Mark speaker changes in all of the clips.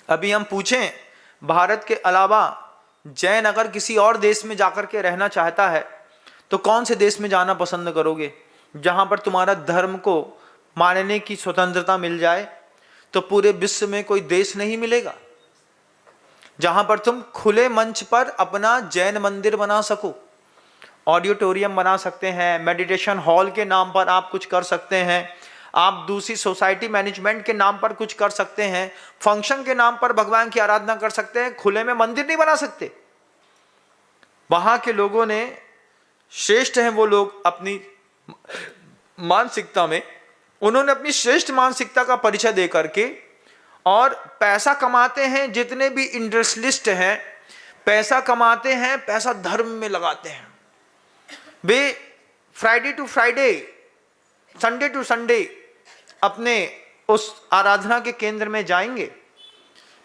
Speaker 1: अभी हम पूछें, भारत के अलावा जैन अगर किसी और देश में जाकर के रहना चाहता है तो कौन से देश में जाना पसंद करोगे? जहां पर तुम्हारा धर्म को मानने की स्वतंत्रता मिल जाए। तो पूरे विश्व में कोई देश नहीं मिलेगा जहां पर तुम खुले मंच पर अपना जैन मंदिर बना सको, ऑडिटोरियम बना सकते हैं, मेडिटेशन हॉल के नाम पर आप कुछ कर सकते हैं, आप दूसरी सोसाइटी मैनेजमेंट के नाम पर कुछ कर सकते हैं, फंक्शन के नाम पर भगवान की आराधना कर सकते हैं, खुले में मंदिर नहीं बना सकते। वहां के लोगों ने श्रेष्ठ हैं वो लोग अपनी मानसिकता में, उन्होंने अपनी श्रेष्ठ मानसिकता का परिचय दे करके और पैसा कमाते हैं। जितने भी इंडस्ट्रियलिस्ट हैं पैसा कमाते हैं, पैसा धर्म में लगाते हैं। वे Friday to Friday, Sunday to Sunday अपने उस आराधना के केंद्र में जाएंगे,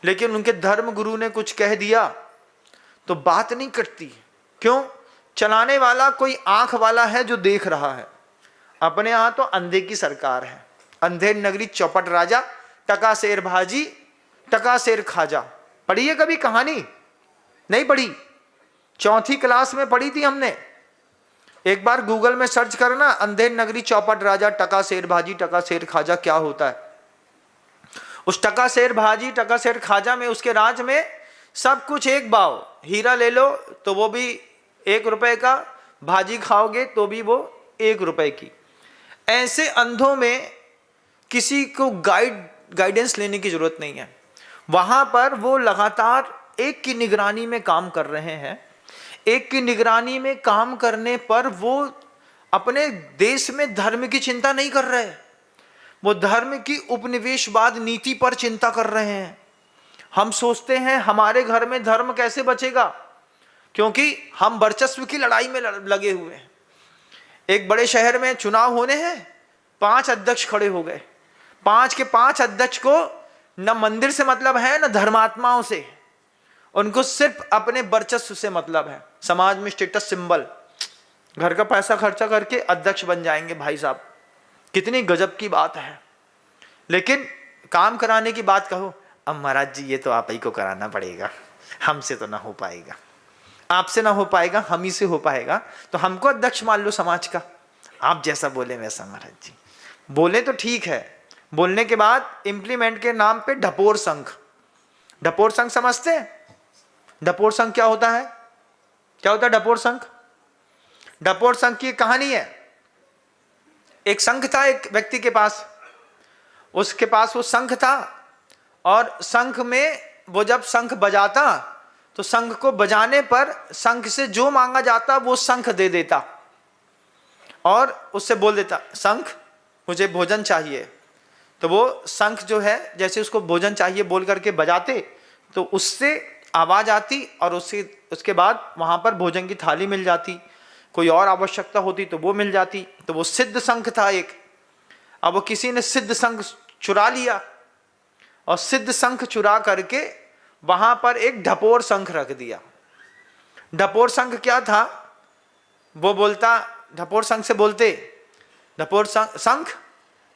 Speaker 1: लेकिन उनके धर्म गुरु ने कुछ कह दिया तो बात नहीं कटती। क्यों? चलाने वाला कोई आंख वाला है जो देख रहा है। अपने यहां तो अंधे की सरकार है। अंधेर नगरी चौपट राजा, टका शेर भाजी, टका शेर खाजा। पढ़ी है कभी कहानी? नहीं पढ़ी? चौथी क्लास में पढ़ी थी हमने। एक बार गूगल में सर्च करना, अंधेर नगरी चौपट राजा, टका शेर भाजी, टका शेर खाजा, क्या होता है। उस टका शेर भाजी, टका शेर खाजा में, उसके राज में सब कुछ एक भाव। हीरा ले लो तो वो भी 1 रुपए का, भाजी खाओगे तो भी वो 1 रुपए की। ऐसे अंधों में किसी को गाइडेंस लेने की जरूरत नहीं है। वहां पर वो लगातार एक की निगरानी में काम कर रहे हैं। एक की निगरानी में काम करने पर वो अपने देश में धर्म की चिंता नहीं कर रहे, वो धर्म की उपनिवेशवाद नीति पर चिंता कर रहे हैं। हम सोचते हैं हमारे घर में धर्म कैसे बचेगा, क्योंकि हम वर्चस्व की लड़ाई में लगे हुए हैं। एक बड़े शहर में चुनाव होने हैं, 5 अध्यक्ष खड़े हो गए। 5 के 5 अध्यक्ष को न मंदिर से मतलब है न धर्मात्माओं से, उनको सिर्फ अपने वर्चस्व से मतलब है। समाज में स्टेटस सिंबल, घर का पैसा खर्चा करके अध्यक्ष बन जाएंगे। भाई साहब कितनी गजब की बात है। लेकिन काम कराने की बात कहो, अब महाराज जी ये तो आप ही को कराना पड़ेगा, हमसे तो ना हो पाएगा। आपसे ना हो पाएगा, हम ही से हो पाएगा, तो हमको अध्यक्ष मान लो समाज का। आप जैसा बोले वैसा महाराज जी। बोले तो ठीक है, बोलने के बाद इंप्लीमेंट के नाम पे ढपोर संघ। ढपोर संघ समझते हैं? ढपोर संघ क्या होता है? क्या होता है ढपोर संघ? ढपोर संघ की कहानी है। एक संघ था एक व्यक्ति के पास, उसके पास वो संघ था, और संघ में वो जब शंख बजाता तो शंख को बजाने पर शंख से जो मांगा जाता वो शंख दे देता, और उससे बोल देता शंख मुझे भोजन चाहिए। तो वो शंख जो है जैसे उसको भोजन चाहिए बोल करके बजाते तो उससे आवाज आती, और उसके बाद वहां पर भोजन की थाली मिल जाती। कोई और आवश्यकता होती तो वो मिल जाती। तो वो सिद्ध शंख था एक। अब वो किसी ने सिद्ध शंख चुरा लिया, और सिद्ध शंख चुरा करके वहां पर एक ढपोर शंख रख दिया। ढपोर शंख क्या था? वो बोलता, ढपोर शंख से बोलते, ढपोर शंख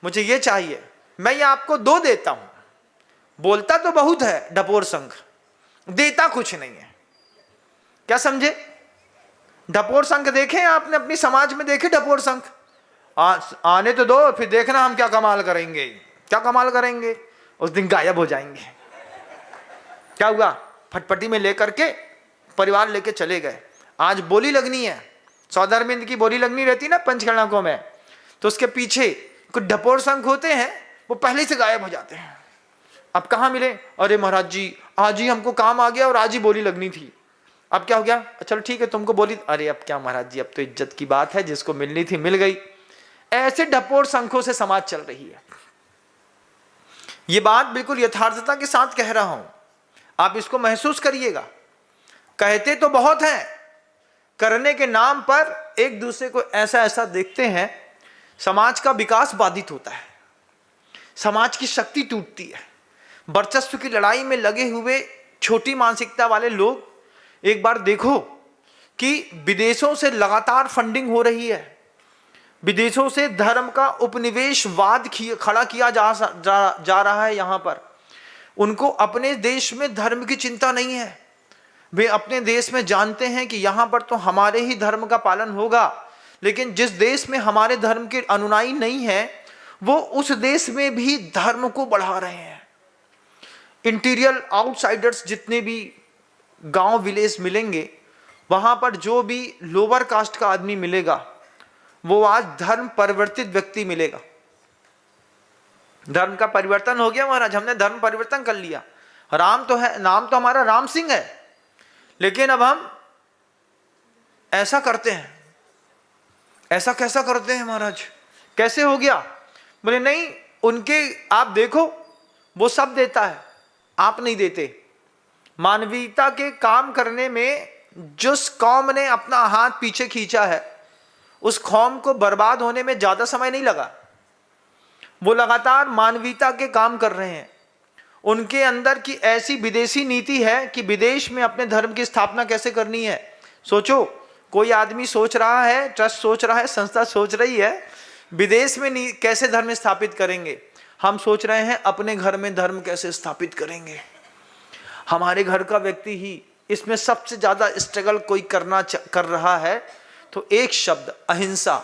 Speaker 1: मुझे ये चाहिए, मैं ये आपको 2 देता हूं। बोलता तो बहुत है ढपोर शंख, देता कुछ नहीं है। क्या समझे? ढपोर शंख देखे आपने अपनी समाज में? देखे ढपोर शंख? आने तो दो, फिर देखना हम क्या कमाल करेंगे। क्या कमाल करेंगे? उस दिन गायब हो जाएंगे। क्या हुआ? फटफटी में लेकर के परिवार लेके चले गए। आज बोली लगनी है, सौधर्मिंद की बोली लगनी रहती ना पंचकर्णकों में, तो उसके पीछे कुछ ढपोर शंख होते हैं, वो पहले से गायब हो जाते हैं। अब कहाँ मिले? अरे महाराज जी आज ही हमको काम आ गया और आज ही बोली लगनी थी। अब क्या हो गया? चलो ठीक है तुमको बोली, अरे अब क्या महाराज जी, अब तो इज्जत की बात है, जिसको मिलनी थी मिल गई। ऐसे ढपोर शंखों से समाज चल रही है। ये बात बिल्कुल यथार्थता के साथ कह रहा हूं, आप इसको महसूस करिएगा। कहते तो बहुत हैं, करने के नाम पर एक दूसरे को ऐसा ऐसा देखते हैं, समाज का विकास बाधित होता है, समाज की शक्ति टूटती है। वर्चस्व की लड़ाई में लगे हुए छोटी मानसिकता वाले लोग, एक बार देखो कि विदेशों से लगातार फंडिंग हो रही है, विदेशों से धर्म का उपनिवेशवाद खड़ा किया जा रहा है। यहां पर उनको अपने देश में धर्म की चिंता नहीं है। वे अपने देश में जानते हैं कि यहां पर तो हमारे ही धर्म का पालन होगा, लेकिन जिस देश में हमारे धर्म के अनुयायी नहीं है, वो उस देश में भी धर्म को बढ़ा रहे हैं। इंटीरियर आउटसाइडर्स जितने भी गांव विलेज मिलेंगे, वहां पर जो भी लोअर कास्ट का आदमी मिलेगा, वो आज धर्म परिवर्तित व्यक्ति मिलेगा। धर्म का परिवर्तन हो गया महाराज, हमने धर्म परिवर्तन कर लिया। राम तो है, नाम तो हमारा राम सिंह है, लेकिन अब हम ऐसा करते हैं। ऐसा कैसा करते हैं महाराज, कैसे हो गया? बोले नहीं, उनके आप देखो, वो सब देता है, आप नहीं देते। मानवीयता के काम करने में जिस कौम ने अपना हाथ पीछे खींचा है, उस कौम को बर्बाद होने में ज्यादा समय नहीं लगा। वो लगातार मानवीयता के काम कर रहे हैं। उनके अंदर की ऐसी विदेशी नीति है कि विदेश में अपने धर्म की स्थापना कैसे करनी है। सोचो, कोई आदमी सोच रहा है, ट्रस्ट सोच रहा है, संस्था सोच रही है विदेश में कैसे धर्म स्थापित करेंगे। हम सोच रहे हैं अपने घर में धर्म कैसे स्थापित करेंगे। हमारे घर का व्यक्ति ही इसमें सबसे ज्यादा स्ट्रगल कोई कर रहा है, तो एक शब्द अहिंसा।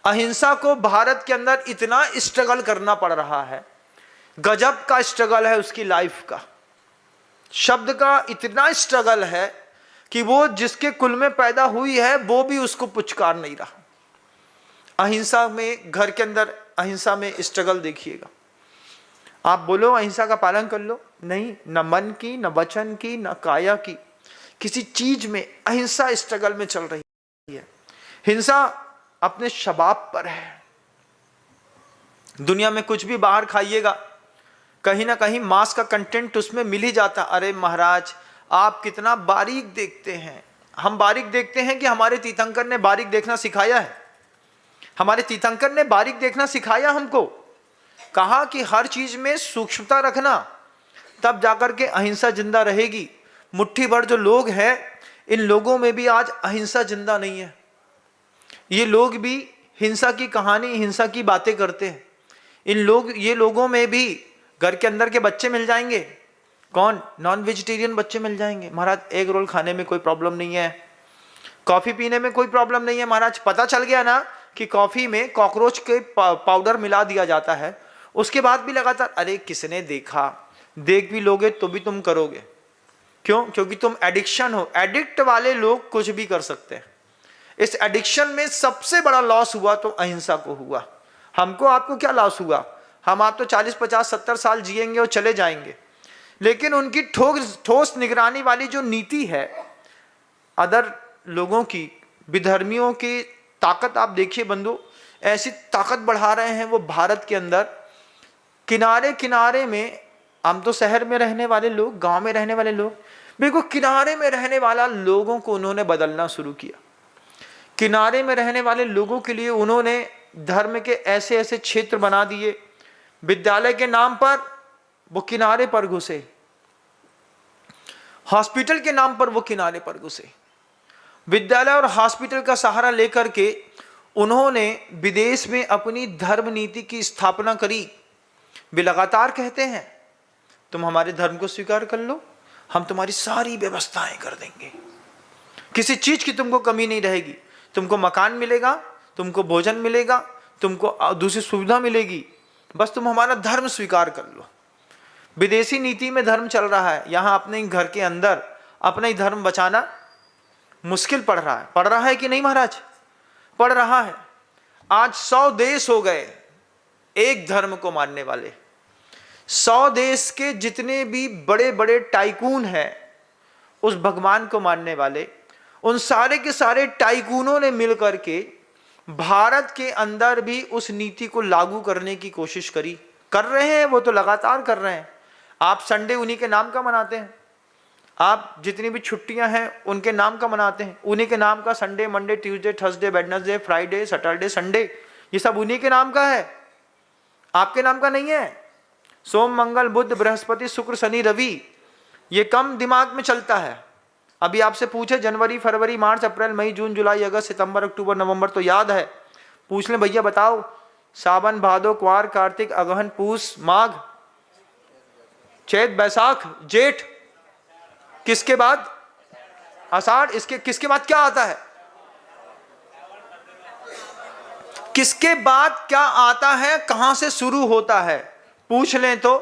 Speaker 1: अहिंसा को भारत के अंदर इतना स्ट्रगल करना पड़ रहा है, गजब का स्ट्रगल है उसकी लाइफ का। शब्द का इतना स्ट्रगल है कि वो जिसके कुल में पैदा हुई है वो भी उसको पुचकार नहीं रहा। अहिंसा में, घर के अंदर अहिंसा में स्ट्रगल देखिएगा। आप बोलो अहिंसा का पालन कर लो, नहीं, न मन की, न वचन की, न काया की, किसी चीज में अहिंसा स्ट्रगल में चल रही है। हिंसा अपने शबाब पर है। दुनिया में कुछ भी बाहर खाइएगा, कहीं ना कहीं मांस का कंटेंट उसमें मिल ही जाता। अरे महाराज, आप कितना बारीक देखते हैं। हम बारीक देखते हैं कि हमारे तीर्थंकर ने बारीक देखना सिखाया है। हमारे तीर्थंकर ने बारीक देखना सिखाया हमको। कहा कि हर चीज में सूक्ष्मता रखना, तब जाकर के अहिंसा जिंदा रहेगी। मुट्ठी भर जो लोग हैं, इन लोगों में भी आज अहिंसा जिंदा नहीं है। ये लोग भी हिंसा की कहानी, हिंसा की बातें करते हैं। ये लोगों में भी घर के अंदर के बच्चे मिल जाएंगे। कौन? नॉन वेजिटेरियन बच्चे मिल जाएंगे। महाराज एग रोल खाने में कोई प्रॉब्लम नहीं है, कॉफी पीने में कोई प्रॉब्लम नहीं है। महाराज पता चल गया ना कि कॉफी में कॉकरोच के पाउडर मिला दिया जाता है, उसके बाद भी लगातार अरे किसने देखा, देख भी लोगे तो भी तुम करोगे। क्यों? क्योंकि तुम एडिक्शन हो। एडिक्ट वाले लोग कुछ भी कर सकते हैं। इस एडिक्शन में सबसे बड़ा लॉस हुआ तो अहिंसा को हुआ। हमको आपको क्या लॉस हुआ? हम आप तो 40, 50, 70 साल जिएंगे और चले जाएंगे, लेकिन उनकी ठोस निगरानी वाली जो नीति है, अदर लोगों की, विधर्मियों की ताकत आप देखिए बंधु, ऐसी ताकत बढ़ा रहे हैं वो भारत के अंदर। किनारे किनारे में, हम तो शहर में रहने वाले लोग, गांव में रहने वाले लोग, बिल्कुल किनारे में रहने वाला लोगों को उन्होंने बदलना शुरू किया। किनारे में रहने वाले लोगों के लिए उन्होंने धर्म के ऐसे ऐसे क्षेत्र बना दिए। विद्यालय के नाम पर वो किनारे पर घुसे, हॉस्पिटल के नाम पर वो किनारे पर घुसे। विद्यालय और हॉस्पिटल का सहारा लेकर के उन्होंने विदेश में अपनी धर्म नीति की स्थापना करी। वे लगातार कहते हैं तुम हमारे धर्म को स्वीकार कर लो, हम तुम्हारी सारी व्यवस्थाएं कर देंगे, किसी चीज की तुमको कमी नहीं रहेगी। तुमको मकान मिलेगा, तुमको भोजन मिलेगा, तुमको दूसरी सुविधा मिलेगी, बस तुम हमारा धर्म स्वीकार कर लो। विदेशी नीति में धर्म चल रहा है, यहां अपने घर के अंदर अपना ही धर्म बचाना मुश्किल पड़ रहा है। पड़ रहा है कि नहीं महाराज? पड़ रहा है। आज 100 देश हो गए एक धर्म को मानने वाले। 100 देश के जितने भी बड़े बड़े टाइकून हैं उस भगवान को मानने वाले, उन सारे के सारे टाइकूनों ने मिलकर के भारत के अंदर भी उस नीति को लागू करने की कोशिश करी। कर रहे हैं, वो तो लगातार कर रहे हैं। आप संडे उन्हीं के नाम का मनाते हैं, आप जितनी भी छुट्टियां हैं उनके नाम का मनाते हैं। उन्हीं के नाम का Sunday, Monday, Tuesday, Thursday, Wednesday, Friday, Saturday, Sunday, ये सब उन्हीं के नाम का है, आपके नाम का नहीं है। सोम, मंगल, बुध, बृहस्पति, शुक्र, शनि, रवि, ये कम दिमाग में चलता है। अभी आपसे पूछे जनवरी, फरवरी, मार्च, अप्रैल, मई, जून, जुलाई, अगस्त, सितंबर, अक्टूबर, नवंबर तो याद है। पूछ लें भैया बताओ, सावन, भादो, क्वार, कार्तिक, अगहन, पूस, माघ, चैत बैसाख जेठ, किसके बाद आषाढ़, इसके किसके बाद क्या आता है? किसके बाद क्या आता है, कहां से शुरू होता है? पूछ लें तो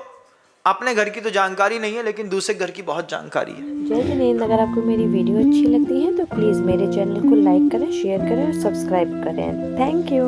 Speaker 1: अपने घर की तो जानकारी नहीं है, लेकिन दूसरे घर की बहुत जानकारी है।
Speaker 2: जय जिनेंद्र, अगर आपको मेरी वीडियो अच्छी लगती है तो प्लीज़ मेरे चैनल को लाइक करें, शेयर करें और सब्सक्राइब करें। Thank you.